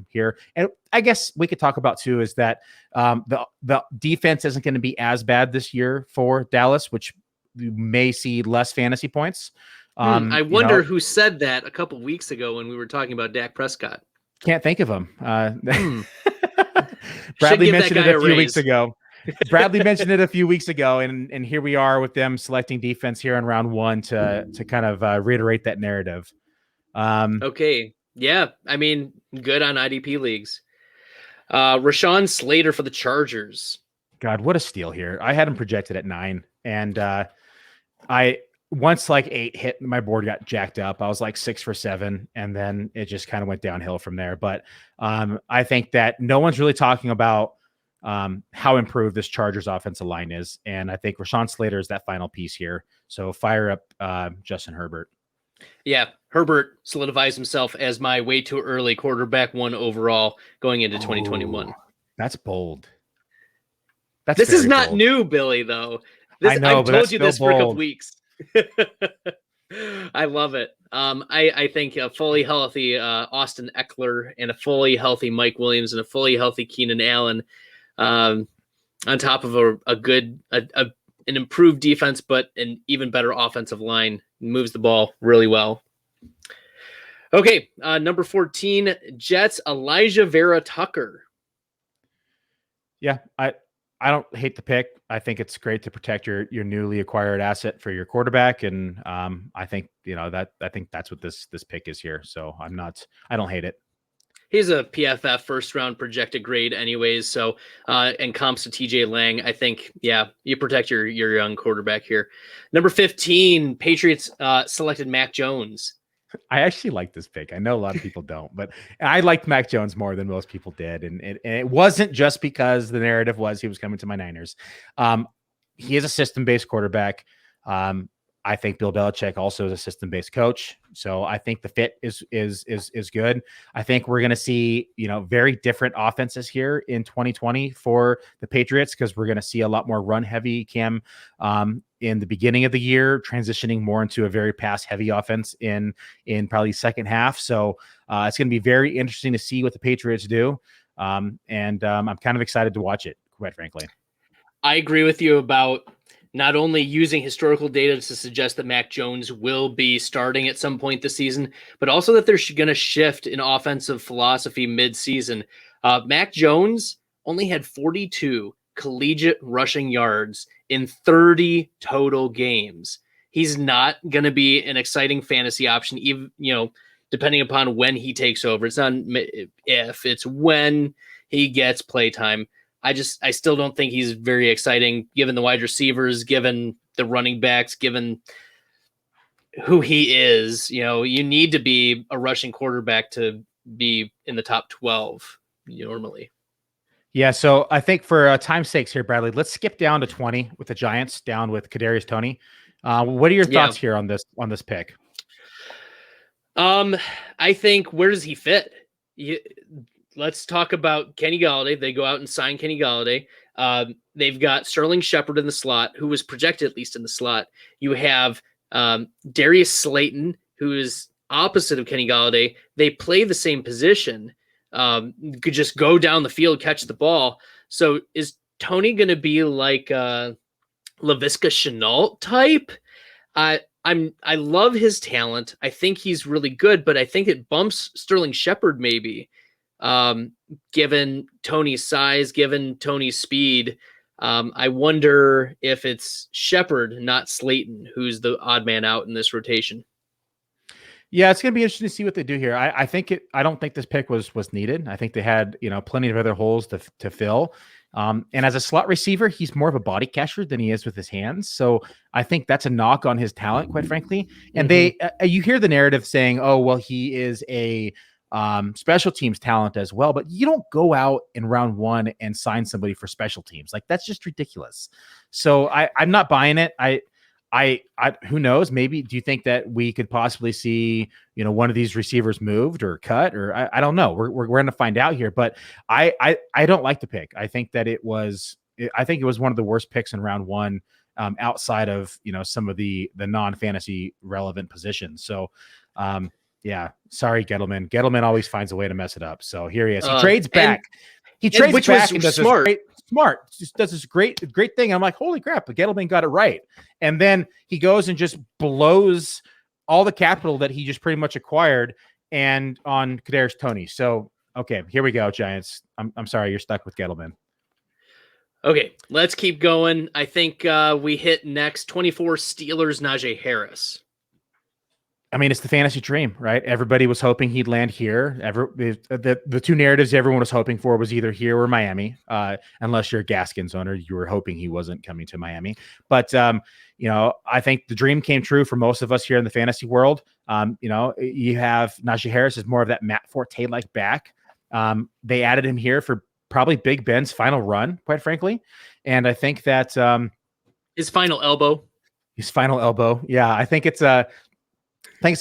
here. And I guess we could talk about too is that the defense isn't going to be as bad this year for Dallas, which you may see less fantasy points. I wonder who said that a couple weeks ago when we were talking about Dak Prescott. Can't think of him. Bradley mentioned it a few weeks ago. Bradley mentioned it a few weeks ago, and here we are with them selecting defense here in round 1 to kind of reiterate that narrative. Okay. Yeah. I mean, good on IDP leagues. Rashawn Slater for the Chargers. God, what a steal here. I had him projected at 9, and I once like 8 hit, my board got jacked up. I was like 6 for 7, and then it just kind of went downhill from there. But I think that no one's really talking about how improved this Chargers offensive line is, and I think Rashawn Slater is that final piece here. So fire up Justin Herbert. Yeah, Herbert solidifies himself as my way too early quarterback 1 overall going into 2021. That's bold. This is not bold. New, Billy, though. I know, I've told you this for a couple weeks. I love it. I think a fully healthy Austin Eckler and a fully healthy Mike Williams and a fully healthy Keenan Allen on top of an improved defense, but an even better offensive line moves the ball really well. Okay, number 14, Jets, Elijah Vera Tucker. Yeah, I don't hate the pick. I think it's great to protect your newly acquired asset for your quarterback, and I think I think that's what this pick is here. So I don't hate it. He's a PFF first round projected grade anyways. So, and comps to TJ Lang, I think, yeah, you protect your young quarterback here. Number 15, Patriots selected Mac Jones. I actually like this pick. I know a lot of people don't, but I liked Mac Jones more than most people did. And it wasn't just because the narrative was he was coming to my Niners. He is a system-based quarterback. I think Bill Belichick also is a system-based coach. So I think the fit is good. I think we're going to see, very different offenses here in 2020 for the Patriots, because we're going to see a lot more run heavy, Cam, in the beginning of the year, transitioning more into a very pass heavy offense in probably second half. So it's going to be very interesting to see what the Patriots do. I'm kind of excited to watch it, quite frankly. I agree with you about not only using historical data to suggest that Mac Jones will be starting at some point this season, but also that they're going to shift in offensive philosophy mid-season. Mac Jones only had 42 collegiate rushing yards in 30 total games. He's not going to be an exciting fantasy option, even, depending upon when he takes over. It's not if, it's when he gets playtime. I still don't think he's very exciting, given the wide receivers, given the running backs, given who he is. You need to be a rushing quarterback to be in the top 12 normally. Yeah, so I think for time's sakes here, Bradley, let's skip down to 20 with the Giants, down with Kadarius Toney. What are your thoughts here on this pick? I think, where does he fit? Let's talk about Kenny Golladay. They go out and sign Kenny Golladay. They've got Sterling Shepard in the slot, who was projected at least in the slot. You have Darius Slayton, who is opposite of Kenny Golladay. They play the same position. Could just go down the field, catch the ball. So is Toney going to be like Laviska Shenault type? I love his talent. I think he's really good, but I think it bumps Sterling Shepard maybe. Given Toney's size, given Toney's speed, I wonder if it's Shepard, not Slayton, who's the odd man out in this rotation. Yeah, it's going to be interesting to see what they do here. I don't think this pick was needed. I think they had, plenty of other holes to fill. And as a slot receiver, he's more of a body catcher than he is with his hands. So I think that's a knock on his talent, quite frankly. And you hear the narrative saying, oh, well, he is a special teams talent as well, but you don't go out in round 1 and sign somebody for special teams. Like, that's just ridiculous. So I'm not buying it. I who knows, maybe, do you think that we could possibly see, one of these receivers moved or cut, or I don't know. We're going to find out here, but I don't like the pick. I think it was one of the worst picks in round 1, outside of, some of the non-fantasy relevant positions. So, yeah, sorry, Gettleman. Gettleman always finds a way to mess it up. So here he is. He trades back. He trades which back was and does smart. Smart. Just does this great thing. I'm like, holy crap, but Gettleman got it right. And then he goes and just blows all the capital that he just pretty much acquired and on Kadarius Toney. So, okay, here we go, Giants. I'm sorry, you're stuck with Gettleman. Okay, let's keep going. I think we hit next 24 Steelers, Najee Harris. I mean, it's the fantasy dream, right? Everybody was hoping he'd land here. The two narratives everyone was hoping for was either here or Miami. Unless you're a Gaskins owner, you were hoping he wasn't coming to Miami. But I think the dream came true for most of us here in the fantasy world. You have Najee Harris is more of that Matt Forte like back. They added him here for probably Big Ben's final run, quite frankly, and I think that his final elbow. Yeah, I think it's a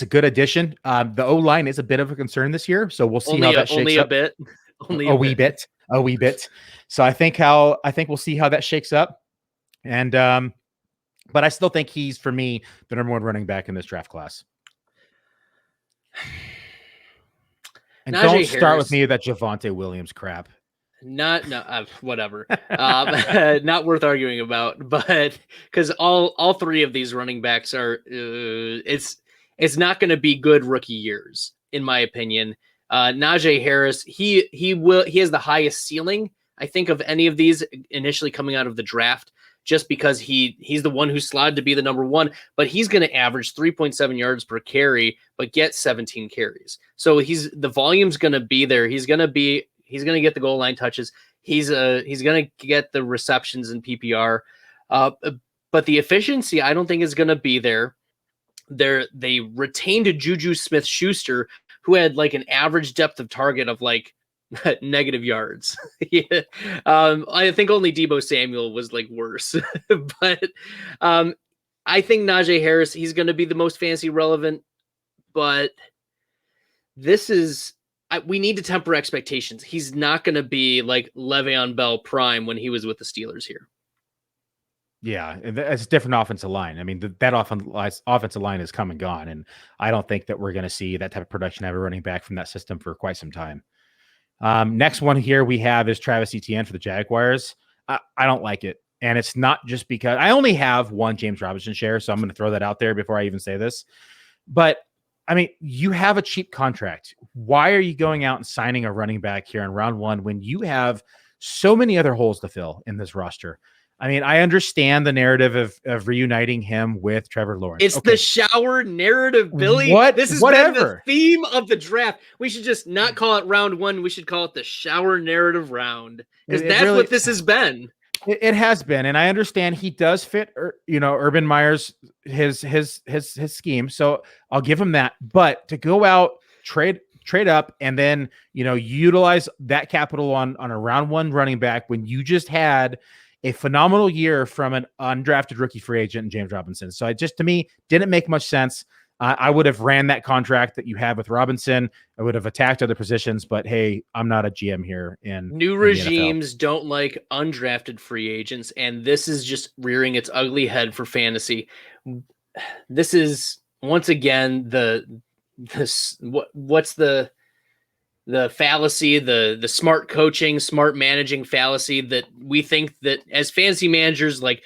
good addition. The O-line is a bit of a concern this year, so we'll see how that shakes up. Only a wee bit. So I think we'll see how that shakes up. And but I still think he's, for me, the number one running back in this draft class. And Najee don't start Harris. with me with that Javonte Williams crap. Whatever. Not worth arguing about, but because all three of these running backs are, it's not going to be good rookie years, in my opinion. Najee Harris, he has the highest ceiling, I think, of any of these initially coming out of the draft, just because he's the one who's slotted to be the number one, but he's going to average 3.7 yards per carry, but get 17 carries. So the volume's going to be there. He's going to get the goal line touches. He's going to get the receptions in PPR. But the efficiency, I don't think, is going to be there. They retained a Juju Smith-Schuster, who had like an average depth of target of like negative yards. Yeah. I think only Deebo Samuel was like worse. But I think Najee Harris, he's going to be the most fantasy relevant. But we need to temper expectations. He's not going to be like Le'Veon Bell prime when he was with the Steelers here. Yeah, it's a different offensive line. I mean, that offensive line is come and gone, and I don't think that we're going to see that type of production ever running back from that system for quite some time. Next one here we have is Travis Etienne for the Jaguars. I don't like it, and it's not just because I only have one James Robinson share, so I'm going to throw that out there before I even say this. But I mean, you have a cheap contract. Why are you going out and signing a running back here in round one when you have so many other holes to fill in this roster? I mean, I understand the narrative of reuniting him with Trevor Lawrence. It's the shower narrative, Billy. This has been the theme of the draft. We should just not call it round one. We should call it the shower narrative round, because that's really what this has been. It has been, and I understand he does fit, Urban Meyer's his scheme. So I'll give him that. But to go out, trade up, and then utilize that capital on a round one running back when you just had a phenomenal year from an undrafted rookie free agent, James Robinson. So it just, to me, didn't make much sense. I would have ran that contract that you have with Robinson. I would have attacked other positions, but hey, I'm not a GM here. New regimes don't like undrafted free agents, and this is just rearing its ugly head for fantasy. This is once again what's the fallacy, the smart coaching, smart managing fallacy, that we think that as fantasy managers, like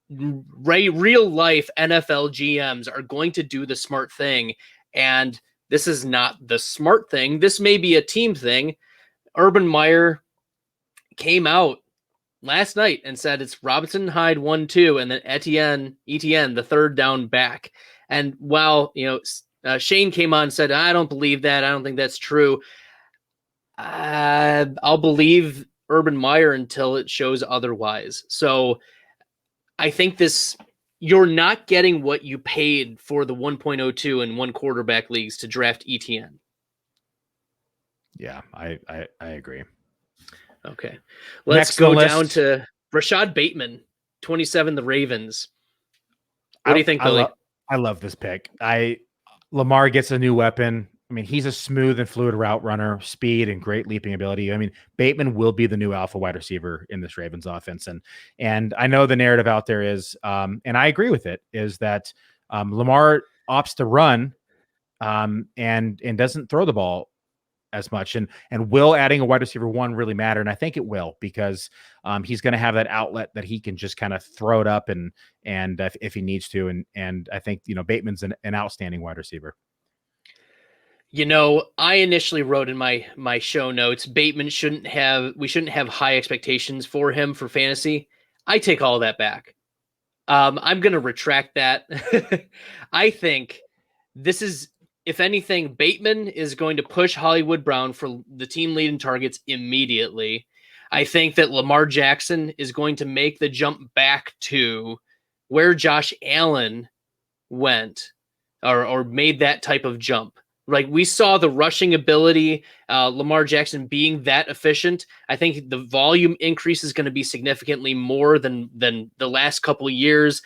real life NFL GMs, are going to do the smart thing. And this is not the smart thing. This may be a team thing. Urban Meyer came out last night and said it's Robinson, Hyde 1-2, and then Etienne, the third down back. And while, Shane came on and said, I don't believe that. I don't think that's true. I'll believe Urban Meyer until it shows otherwise. So I think you're not getting what you paid for the 1.02 and one quarterback leagues to draft Etienne. Yeah, I agree. Okay. Let's go down to Rashad Bateman, 27, the Ravens. What do you think, Billy? I love this pick. Lamar gets a new weapon. I mean, he's a smooth and fluid route runner, speed and great leaping ability. I mean, Bateman will be the new alpha wide receiver in this Ravens offense. And I know the narrative out there is, and I agree with it, is that Lamar opts to run and doesn't throw the ball as much. And will adding a wide receiver one really matter? And I think it will, because he's going to have that outlet that he can just kind of throw it up and if he needs to. And I think, Bateman's an outstanding wide receiver. I initially wrote in my show notes, Bateman we shouldn't have high expectations for him for fantasy. I take all that back. I'm going to retract that. I think this is, if anything, Bateman is going to push Hollywood Brown for the team lead in targets immediately. I think that Lamar Jackson is going to make the jump back to where Josh Allen went or made that type of jump. Like we saw the rushing ability, Lamar Jackson being that efficient. I think the volume increase is going to be significantly more than the last couple of years.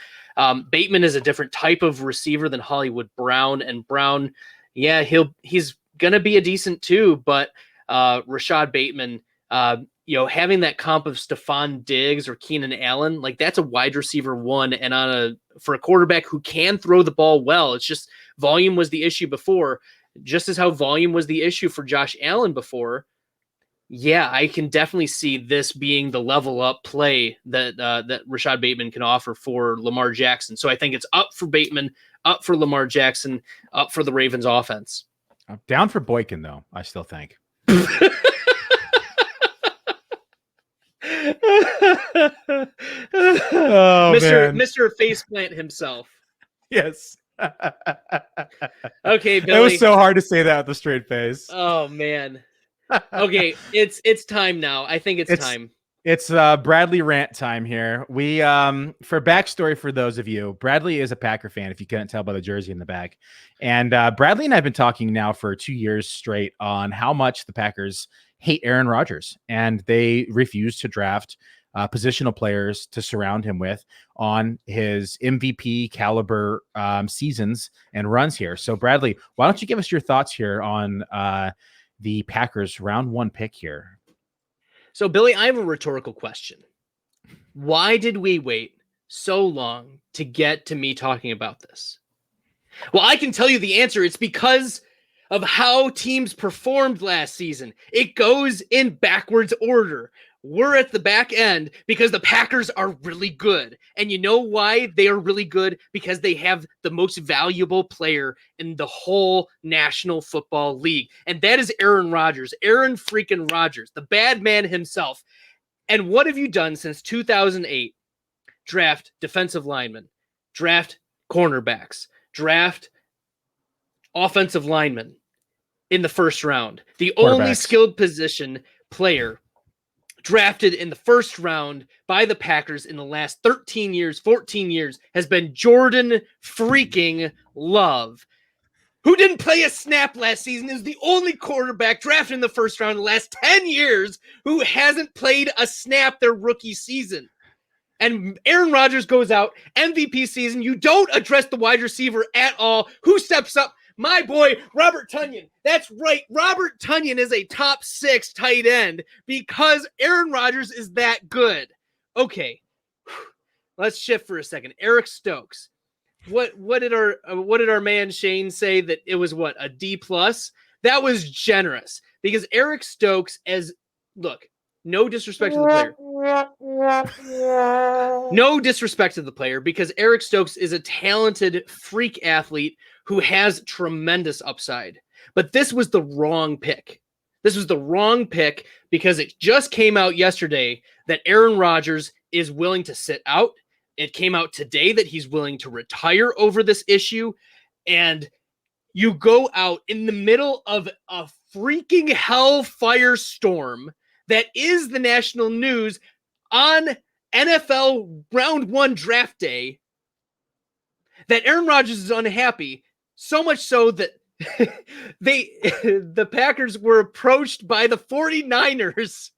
Bateman is a different type of receiver than Hollywood Brown, and Brown, yeah, he's going to be a decent too, but Rashad Bateman, having that comp of Stephon Diggs or Keenan Allen, like that's a wide receiver one, and for a quarterback who can throw the ball well, it's just volume was the issue before. Just as how volume was the issue for Josh Allen before, yeah, I can definitely see this being the level up play that Rashad Bateman can offer for Lamar Jackson. So I think it's up for Bateman, up for Lamar Jackson, up for the Ravens offense. I'm down for Boykin, though, I still think. Mr. Faceplant himself. Yes. Okay, Billy. It was so hard to say that with a straight face. Oh man. Okay, it's time now. I think it's time. It's Bradley rant time here. We for backstory for those of you, Bradley is a Packer fan, if you couldn't tell by the jersey in the back. And Bradley and I have been talking now for 2 years straight on how much the Packers hate Aaron Rodgers, and they refuse to draft positional players to surround him with on his MVP caliber seasons and runs here. So Bradley, why don't you give us your thoughts here on the Packers round 1 pick here? So Billy, I have a rhetorical question. Why did we wait so long to get to me talking about this? Well, I can tell you the answer. It's because of how teams performed last season. It goes in backwards order. We're at the back end because the Packers are really good. And you know why they are really good? Because they have the most valuable player in the whole National Football League. And that is Aaron Rodgers. Aaron freaking Rodgers, the bad man himself. And what have you done since 2008? Draft defensive linemen, draft cornerbacks, draft offensive linemen in the first round. The only skilled position player drafted in the first round by the Packers in the last 13 years, 14 years has been Jordan freaking Love, who didn't play a snap last season, is the only quarterback drafted in the first round in the last 10 years who hasn't played a snap their rookie season. And Aaron Rodgers goes out, MVP season. You don't address the wide receiver at all. Who steps up? My boy, Robert Tonyan. That's right. Robert Tonyan is a top 6 tight end because Aaron Rodgers is that good. Okay, let's shift for a second. Eric Stokes. What did our man Shane say that it was a D+? That was generous because Eric Stokes no disrespect to the player. No disrespect to the player because Eric Stokes is a talented freak athlete who has tremendous upside. But this was the wrong pick. This was the wrong pick because it just came out yesterday that Aaron Rodgers is willing to sit out. It came out today that he's willing to retire over this issue. And you go out in the middle of a freaking hellfire storm that is the national news on NFL round 1 draft day that Aaron Rodgers is unhappy, so much so that the Packers were approached by the 49ers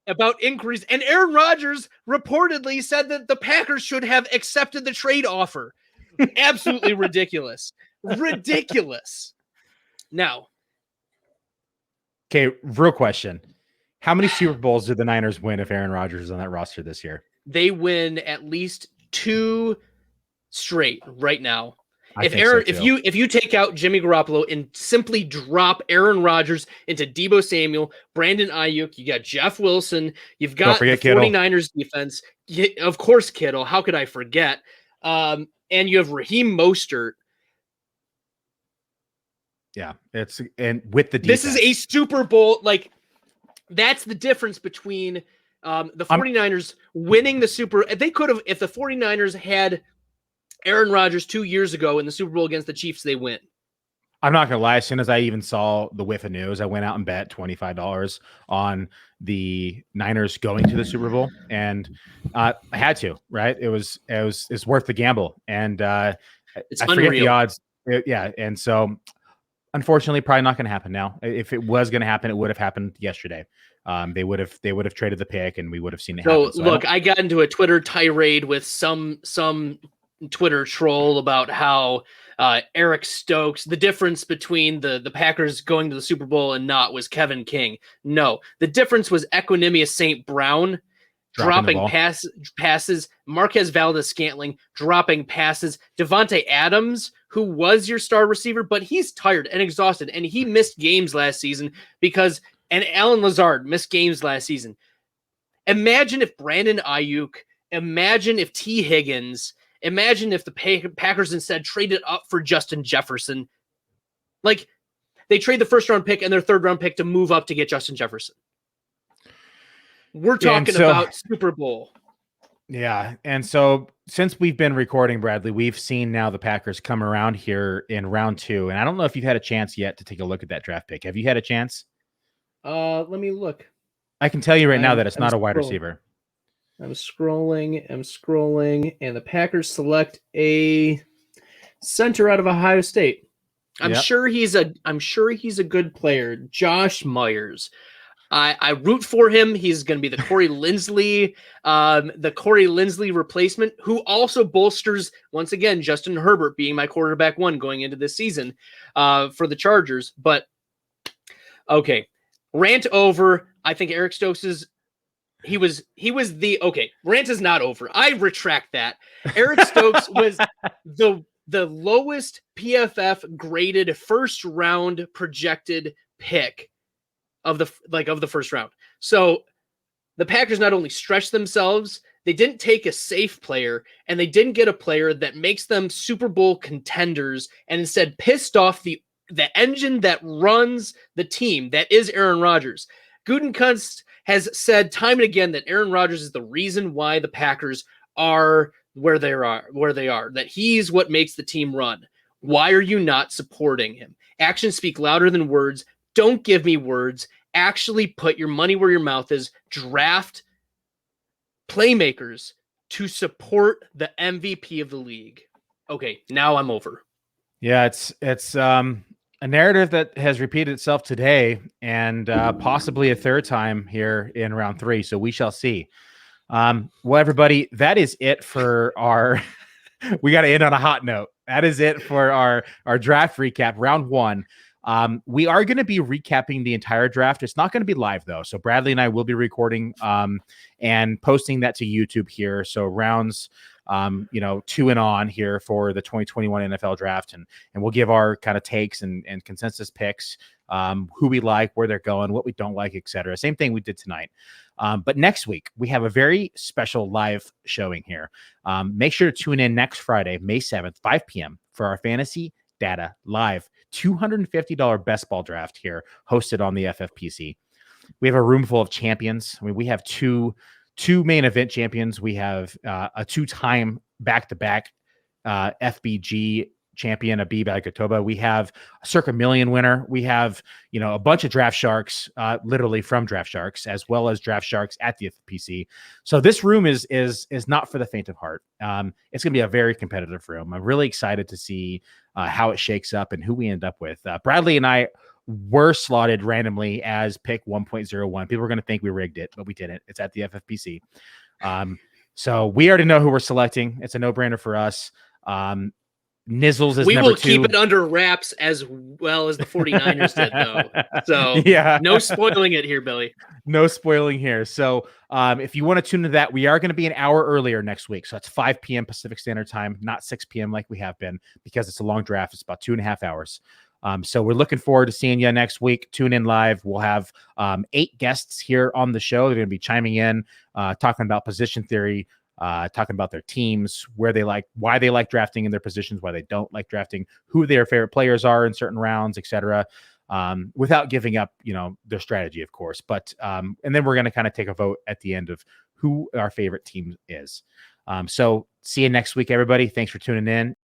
about inquiries, and Aaron Rodgers reportedly said that the Packers should have accepted the trade offer. Absolutely ridiculous. Ridiculous. Now, okay, real question. How many Super Bowls did the Niners win if Aaron Rodgers is on that roster this year? They win at least 2 straight right now. If you take out Jimmy Garoppolo and simply drop Aaron Rodgers into Deebo Samuel, Brandon Ayuk, you got Jeff Wilson, you've got the 49ers defense, of course Kittle, how could I forget? And you have Raheem Mostert. Yeah, and with the defense. This is a Super Bowl, that's the difference between the 49ers winning the Super. They could have, if the 49ers had Aaron Rodgers 2 years ago in the Super Bowl against the Chiefs, they win. I'm not gonna lie. As soon as I even saw the whiff of news, I went out and bet $25 on the Niners going to the Super Bowl, and I had to. Right? It's worth the gamble, and It's I unreal. forget the odds. Yeah, and so unfortunately, probably not going to happen now. If it was going to happen, it would have happened yesterday. They would have traded the pick, and we would have seen it happen. So look, I got into a Twitter tirade with some Twitter troll about how Eric Stokes, the difference between the Packers going to the Super Bowl and not was Kevin King. No, the difference was Equanimeous St. Brown dropping passes, Marquez Valdes-Scantling dropping passes, Devontae Adams, who was your star receiver, but he's tired and exhausted, and he missed games last season and Alan Lazard missed games last season. Imagine if Brandon Ayuk, imagine if T. Higgins, imagine if the Packers instead traded up for Justin Jefferson. Like, they trade the first-round pick and their third-round pick to move up to get Justin Jefferson. We're talking about Super Bowl. Yeah, and so since we've been recording, Bradley, we've seen now the Packers come around here in round 2, and I don't know if you've had a chance yet to take a look at that draft pick. Have you had a chance? Let me look. I can tell you right now that it's not a wide receiver. I'm scrolling, and the Packers select a center out of Ohio State. I'm sure he's a good player. Josh Myers. I root for him. He's going to be the Corey Linsley replacement, who also bolsters, once again, Justin Herbert being my quarterback 1 going into this season for the Chargers. But okay, rant over. I think Eric Stokes rant is not over. I retract that. Eric Stokes was the lowest PFF graded first round projected pick of the first round. So the Packers not only stretched themselves, they didn't take a safe player, and they didn't get a player that makes them Super Bowl contenders, and instead pissed off the engine that runs the team, that is Aaron Rodgers. Gutekunst has said time and again that Aaron Rodgers is the reason why the Packers are where they are, that he's what makes the team run. Why are you not supporting him? Actions speak louder than words. Don't give me words. Actually put your money where your mouth is. Draft playmakers to support the MVP of the league. Okay, now I'm over. Yeah, it's a narrative that has repeated itself today and possibly a third time here in round 3. So we shall see. Well, everybody, that is it for our. We got to end on a hot note. That is it for our draft recap, round 1. We are going to be recapping the entire draft. It's not going to be live though. So Bradley and I will be recording and posting that to YouTube here. So rounds 2 and on here for the 2021 NFL draft. And we'll give our kind of takes and consensus picks, who we like, where they're going, what we don't like, etc. Same thing we did tonight. But next week we have a very special live showing here. Make sure to tune in next Friday, May 7th, 5 p.m. for our Fantasy Data Live $250 best ball draft here, hosted on the FFPC. We have a room full of champions. I mean, we have two main event champions. We have a 2-time back-to-back FBG champion, Abib Agatoba. We have a circa million winner. We have, a bunch of draft sharks, literally from draft sharks, as well as draft sharks at the FPC. So this room is not for the faint of heart. It's going to be a very competitive room. I'm really excited to see how it shakes up and who we end up with. Bradley and I were slotted randomly as pick 1.01. People are going to think we rigged it, but we didn't. It's at the FFPC. So we already know who we're selecting. It's a no-brainer for us. Nizzles is we number 2. We will keep it under wraps as well as the 49ers did, though. So yeah, no spoiling it here, Billy. No spoiling here. So if you want to tune into that, we are going to be an hour earlier next week. So it's 5 p.m. Pacific Standard Time, not 6 p.m. like we have been, because it's a long draft. It's about 2.5 hours. So we're looking forward to seeing you next week. Tune in live. We'll have 8 guests here on the show. They're going to be chiming in, talking about position theory, talking about their teams, why they like drafting in their positions, why they don't like drafting, who their favorite players are in certain rounds, etc. Without giving up, their strategy, of course. But and then we're going to kind of take a vote at the end of who our favorite team is. So see you next week, everybody. Thanks for tuning in.